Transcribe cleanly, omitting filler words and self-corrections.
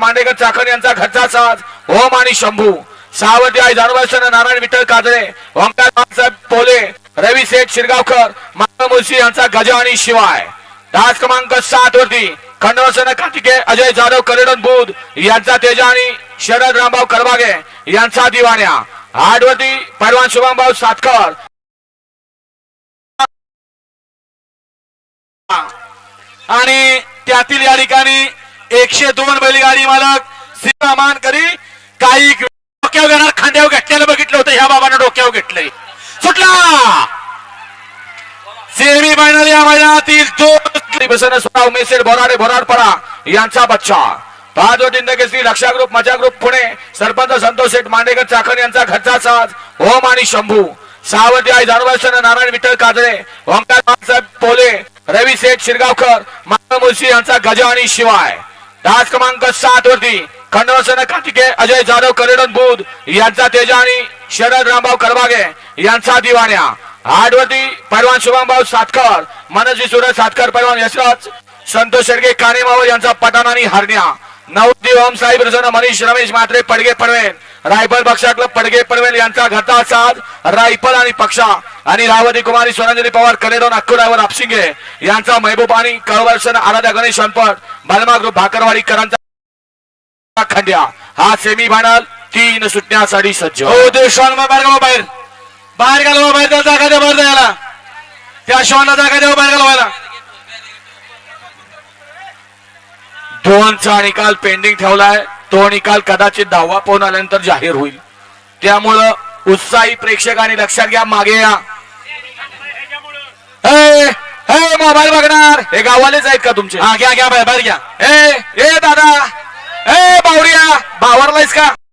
मांडेकर चाकण यांचा घरचा साज ओम आणि शंभू सावधी आई जानूबाई नारायण विठ्ठल काजळे ओंकार साहेब पोले रवी शेठ शिरगावकर मानव मुळशी यांचा गजा आणि शिवाय डास क्रमांक 7 वरती खंडवसन कार्तिके अजय जाधव कलेडन बुध यांचा तेजा आणि शरद रामभाऊ करबागे यांचा दिवाण्या 8 वरती पैलवान शुभमभाऊ सातकर आणि त्यातील या ठिकाणी 102 बैलगाडी मालक सीमा मानकरी काही डोक्यावर घेणार खांद्यावर घेतलेलं बघितलं होतं ह्या बाबांना डोक्यावर घेतलंय सुटला सेमी फायनल या मैदानातील उमेश बोराडे बोराडपडा यांचा बच्चा 5 वरती इंदकेसरी लक्षा ग्रुप मजा ग्रुप पुणे सरपंच संतोष शेठ मांडेकर चाकण यांचा घरचा साज ओम आणि शंभू सावधी आई जानूबाई नारायण विठ्ठल काजळे ओंकार साहेब पोले रवी शेठ शिरगावकर मानव मुळशी यांचा गजा आणि शिवाय डास क्रमांक 7 वरती खंडवसन कार्तिके अजय जाधव कलेडन बुध यांचा तेजा आणि शरद रामभाऊ करबागे यांचा दिवाण्या 8 वरती पैलवान शुभमभाऊ सातकर मनोजी सुरज सातकर पैलवान यशराज संतोष शेडगे कानेमावर यांचा पठाण आणि हरण्या 9 ओम साहेब रजन मनीष रमेश म्हात्रे पडगे पडवेल रायफल पक्षा क्लब पडगे पडवेल यांचा घरचा साज रायफल आणि पक्षा आणि रावती कुमारी सोनांजली पवार कलेडोन अक्कुरावर आपशिंगे यांचा महबूब आणि कळवर्षण आराध्या गणेश अनपट बलमा ग्रुप भाकरवाडीकरांचा खंड्या हा सेमी फायनल 3 सुटण्यासाठी सज्ज हो ते श्वान बाहेर बाहेर बाहेर घालवा बाहेर त्या जागा द्या बाहेर जायला त्या श्वानला जागा द्या बाहेर घालवायला 2चा निकाल पेंडिंग ठेवलाय तो निकाल कदाचित 10वा पाऊण आल्यानंतर जाहीर होईल त्यामुळं उत्साही प्रेक्षकांनी लक्षात घ्या मागे या मोबाईल बघणार हे गावालेच आहेत का तुमचे हा घ्या घ्या बाहेर घ्या ए दादा ए बावरिया बावरलायस का